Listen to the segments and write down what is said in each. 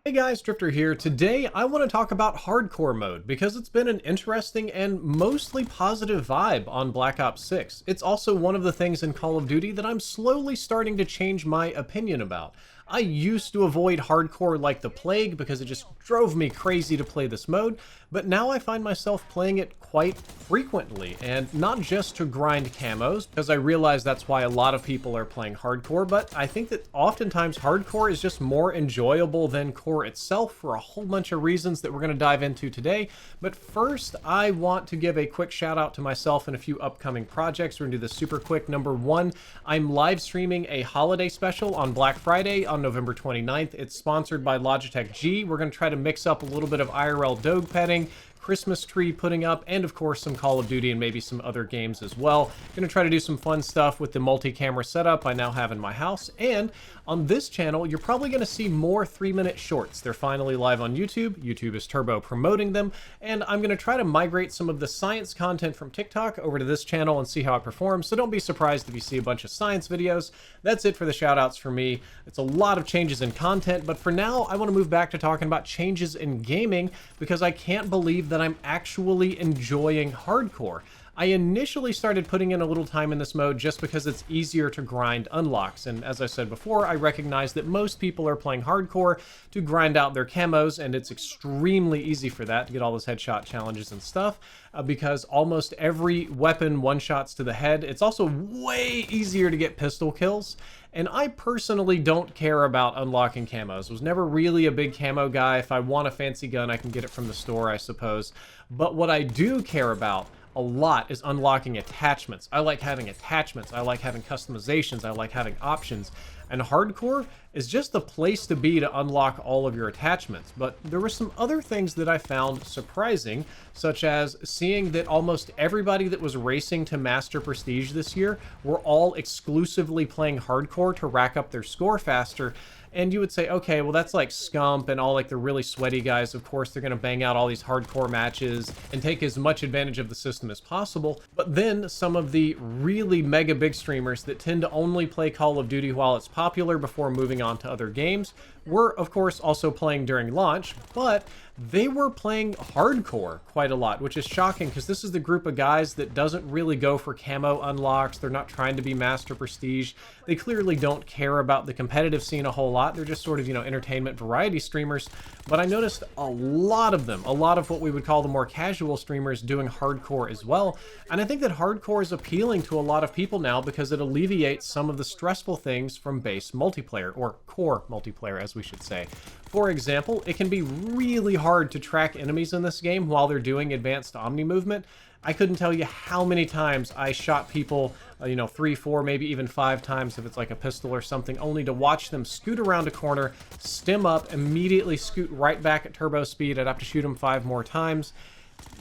Hey guys, Drifter here. Today I want to talk about hardcore mode because it's been an interesting and mostly positive vibe on Black Ops 6. It's also one of the things in Call of Duty that I'm slowly starting to change my opinion about. I used to avoid hardcore like the plague because it just drove me crazy to play this mode, but now I find myself playing it quite frequently, and not just to grind camos, because I realize that's why a lot of people are playing hardcore, but I think that oftentimes hardcore is just more enjoyable than core itself for a whole bunch of reasons that we're going to dive into today. But first, I want to give a quick shout out to myself and a few upcoming projects. We're going to do this super quick. Number one, I'm live streaming a holiday special on Black Friday on November 29th. It's sponsored by Logitech G. We're going to try to mix up a little bit of IRL dog petting, Christmas tree putting up, and of course some Call of Duty and maybe some other games as well. Gonna try to do some fun stuff with the multi-camera setup I now have in my house. And on this channel, you're probably gonna see more 3-minute shorts. They're finally live on YouTube. YouTube is turbo promoting them, and I'm gonna try to migrate some of the science content from TikTok over to this channel and see how it performs. So don't be surprised if you see a bunch of science videos. That's it for the shout outs for me. It's a lot of changes in content, but for now I want to move back to talking about changes in gaming because I can't believe that I'm actually enjoying hardcore. I initially started putting in a little time in this mode just because it's easier to grind unlocks, and as I said before, I recognize that most people are playing hardcore to grind out their camos, and it's extremely easy for that to get all those headshot challenges and stuff, because almost every weapon one-shots to the head. It's also way easier to get pistol kills, and I personally don't care about unlocking camos. Was never really a big camo guy. If I want a fancy gun, I can get it from the store, I suppose. But what I do care about a lot is unlocking attachments. I like having attachments. I like having customizations. I like having options. And hardcore is just the place to be to unlock all of your attachments. But there were some other things that I found surprising, such as seeing that almost everybody that was racing to Master Prestige this year were all exclusively playing hardcore to rack up their score faster. And you would say, okay, well, that's like Scump and all like the really sweaty guys. Of course, they're going to bang out all these hardcore matches and take as much advantage of the system as possible. But then some of the really mega big streamers that tend to only play Call of Duty while it's popular before moving on to other games were, of course, also playing during launch, but they were playing hardcore quite a lot, which is shocking because this is the group of guys that doesn't really go for camo unlocks. They're not trying to be Master Prestige. They clearly don't care about the competitive scene a whole lot. They're just sort of, entertainment variety streamers. But I noticed a lot of them, a lot of what we would call the more casual streamers doing hardcore as well. And I think that hardcore is appealing to a lot of people now because it alleviates some of the stressful things from base multiplayer, or core multiplayer as we should say. For example, it can be really hard to track enemies in this game while they're doing advanced Omni movement. I couldn't tell you how many times I shot people, 3, 4, maybe even 5 times if it's like a pistol or something, only to watch them scoot around a corner, stim up, immediately scoot right back at turbo speed. I'd have to shoot them 5 more times.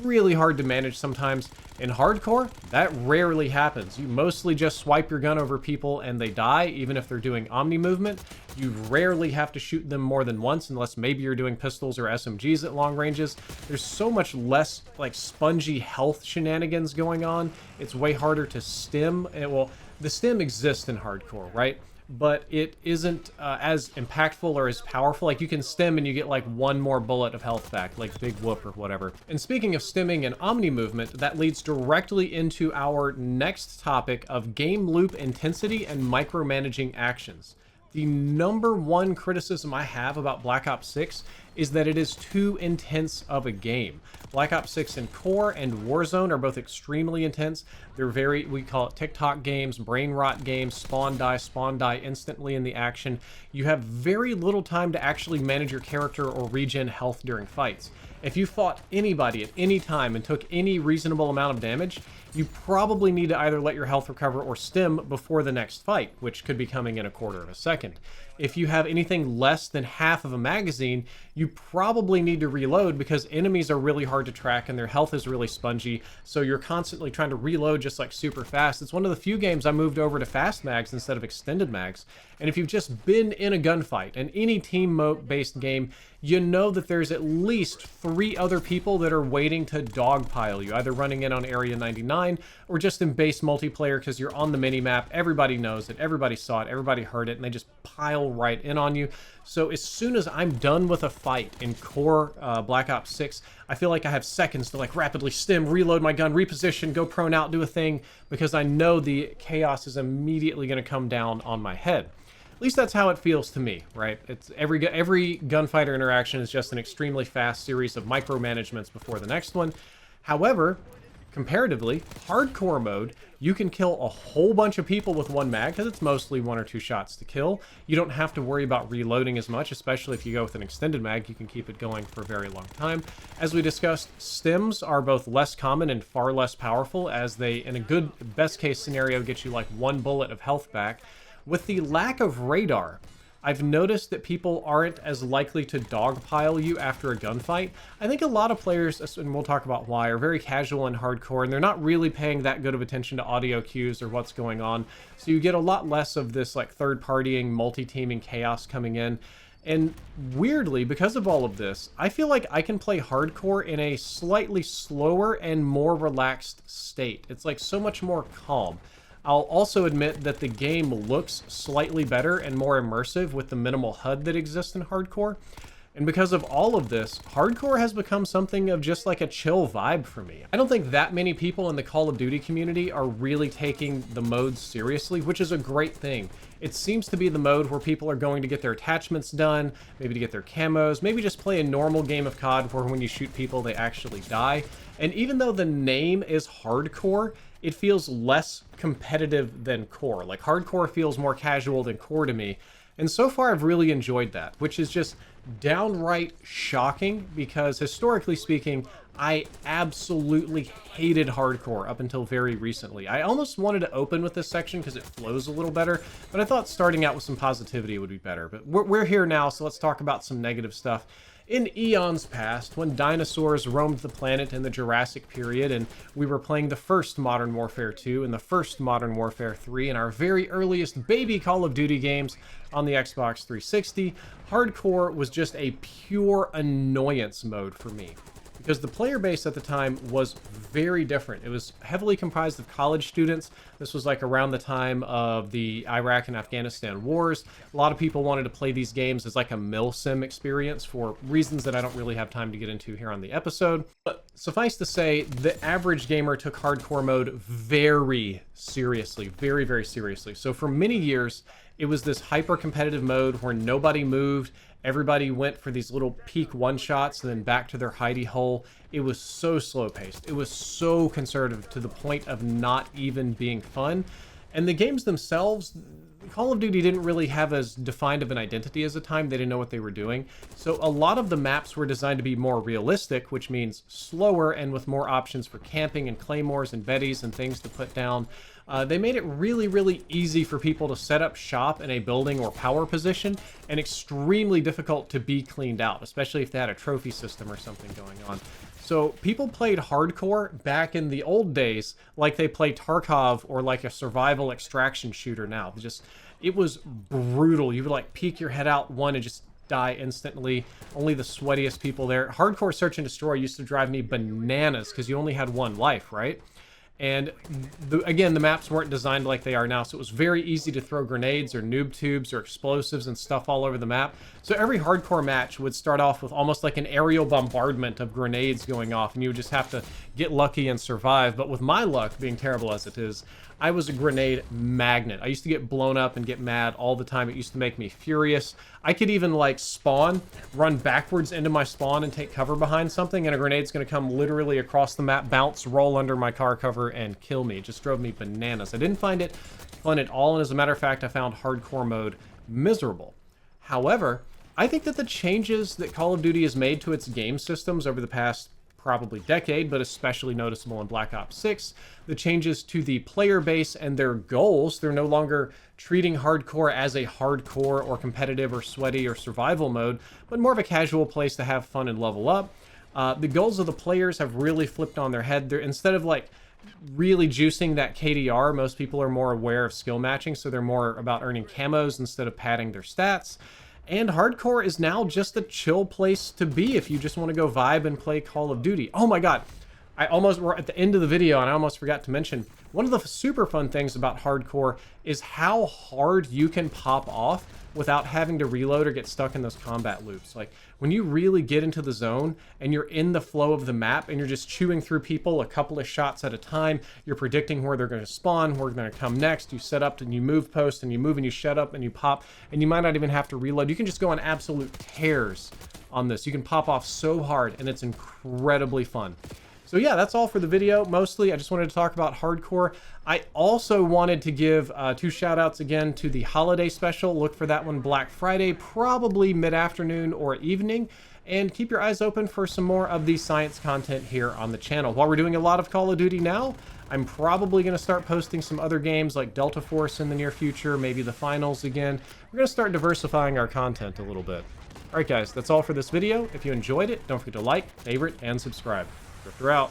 Really hard to manage sometimes. In hardcore, that rarely happens. You mostly just swipe your gun over people and they die, even if they're doing Omni movement. You rarely have to shoot them more than once, unless maybe you're doing pistols or SMGs at long ranges. There's so much less like spongy health shenanigans going on. It's way harder to stim. Well, the stim exists in hardcore, right? But it isn't as impactful or as powerful. Like, you can stim and you get like 1 more bullet of health back, like Big Whoop or whatever. And speaking of stimming and Omni movement, that leads directly into our next topic of game loop intensity and micromanaging actions. The number one criticism I have about Black Ops 6 is that it is too intense of a game. Black Ops 6 and Core and Warzone are both extremely intense. They're very, we call it TikTok games, brain rot games, spawn die instantly in the action. You have very little time to actually manage your character or regen health during fights. If you fought anybody at any time and took any reasonable amount of damage, you probably need to either let your health recover or stim before the next fight, which could be coming in a quarter of a second. If you have anything less than half of a magazine, you probably need to reload because enemies are really hard to track and their health is really spongy, so you're constantly trying to reload just like super fast. It's one of the few games I moved over to fast mags instead of extended mags. And if you've just been in a gunfight, in any team-based game, you know that there's at least 3 other people that are waiting to dogpile you, either running in on Area 99 or just in base multiplayer because you're on the mini-map. Everybody knows it, everybody saw it, everybody heard it, and they just pile right in on you. So as soon as I'm done with a fight in core Black Ops 6, I feel like I have seconds to like rapidly stim, reload my gun, reposition, go prone out, do a thing, because I know the chaos is immediately going to come down on my head. At least that's how it feels to me, right? It's every gunfighter interaction is just an extremely fast series of micromanagements before the next one. However, comparatively, hardcore mode, you can kill a whole bunch of people with one mag because it's mostly 1 or 2 shots to kill. You don't have to worry about reloading as much, especially if you go with an extended mag. You can keep it going for a very long time. As we discussed, stims are both less common and far less powerful, as they, in a good best case scenario, get you like 1 bullet of health back. With the lack of radar, I've noticed that people aren't as likely to dogpile you after a gunfight. I think a lot of players, and we'll talk about why, are very casual and hardcore, and they're not really paying that good of attention to audio cues or what's going on. So you get a lot less of this like third-partying, multi-teaming chaos coming in. And weirdly, because of all of this, I feel like I can play hardcore in a slightly slower and more relaxed state. It's like so much more calm. I'll also admit that the game looks slightly better and more immersive with the minimal HUD that exists in hardcore. And because of all of this, hardcore has become something of just like a chill vibe for me. I don't think that many people in the Call of Duty community are really taking the modes seriously, which is a great thing. It seems to be the mode where people are going to get their attachments done, maybe to get their camos, maybe just play a normal game of COD where when you shoot people, they actually die. And even though the name is hardcore, it feels less competitive than core. Like, hardcore feels more casual than core to me. And so far, I've really enjoyed that, which is just downright shocking because, historically speaking, I absolutely hated hardcore up until very recently. I almost wanted to open with this section because it flows a little better, but I thought starting out with some positivity would be better. But we're here now, so let's talk about some negative stuff. In eons past, when dinosaurs roamed the planet in the Jurassic period and we were playing the first Modern Warfare 2 and the first Modern Warfare 3 and our very earliest baby Call of Duty games on the Xbox 360, hardcore was just a pure annoyance mode for me. Because the player base at the time was very different. It was heavily comprised of college students. This was like around the time of the Iraq and Afghanistan wars. A lot of people wanted to play these games as like a milsim experience for reasons that I don't really have time to get into here on the episode. But suffice to say, the average gamer took hardcore mode very seriously, very, very seriously. So for many years, it was this hyper-competitive mode where nobody moved. Everybody went for these little peak one-shots and then back to their hidey hole. It was so slow-paced. It was so conservative to the point of not even being fun. And the games themselves, Call of Duty didn't really have as defined of an identity as a time. They didn't know what they were doing. So a lot of the maps were designed to be more realistic, which means slower and with more options for camping and claymores and betties and things to put down. They made it really, really easy for people to set up shop in a building or power position and extremely difficult to be cleaned out, especially if they had a trophy system or something going on. So people played hardcore back in the old days like they play Tarkov or like a survival extraction shooter now. It was brutal. You would like peek your head out one and just die instantly. Only the sweatiest people there. Hardcore search and destroy used to drive me bananas because you only had one life, right? And again, the maps weren't designed like they are now, so it was very easy to throw grenades or noob tubes or explosives and stuff all over the map. So every hardcore match would start off with almost like an aerial bombardment of grenades going off, and you would just have to get lucky and survive. But with my luck, being terrible as it is, I was a grenade magnet. I used to get blown up and get mad all the time. It used to make me furious. I could even like spawn, run backwards into my spawn and take cover behind something, and a grenade's gonna come literally across the map, bounce, roll under my car cover, and kill me. It just drove me bananas. I didn't find it fun at all, and as a matter of fact, I found hardcore mode miserable. However, I think that the changes that Call of Duty has made to its game systems over the past probably decade, but especially noticeable in Black Ops 6, the changes to the player base and their goals. They're no longer treating hardcore as a hardcore or competitive or sweaty or survival mode, but more of a casual place to have fun and level up. The goals of the players have really flipped on their head. They're, instead of like really juicing that KDR, most people are more aware of skill matching, so they're more about earning camos instead of padding their stats. And hardcore is now just a chill place to be if you just want to go vibe and play Call of Duty. Oh my god, we're at the end of the video and I almost forgot to mention, One of the super fun things about hardcore is how hard you can pop off without having to reload or get stuck in those combat loops. Like, when you really get into the zone and you're in the flow of the map and you're just chewing through people a couple of shots at a time, you're predicting where they're going to spawn, where they're going to come next, you set up and you move post and you move and you shut up and you pop, and you might not even have to reload. You can just go on absolute tears on this. You can pop off so hard and it's incredibly fun. So yeah, that's all for the video. Mostly, I just wanted to talk about hardcore. I also wanted to give 2 shout outs again to the holiday special. Look for that one Black Friday, probably mid-afternoon or evening. And keep your eyes open for some more of the science content here on the channel. While we're doing a lot of Call of Duty now, I'm probably going to start posting some other games like Delta Force in the near future, maybe the finals again. We're going to start diversifying our content a little bit. Alright guys, that's all for this video. If you enjoyed it, don't forget to like, favorite, and subscribe. Drifter out.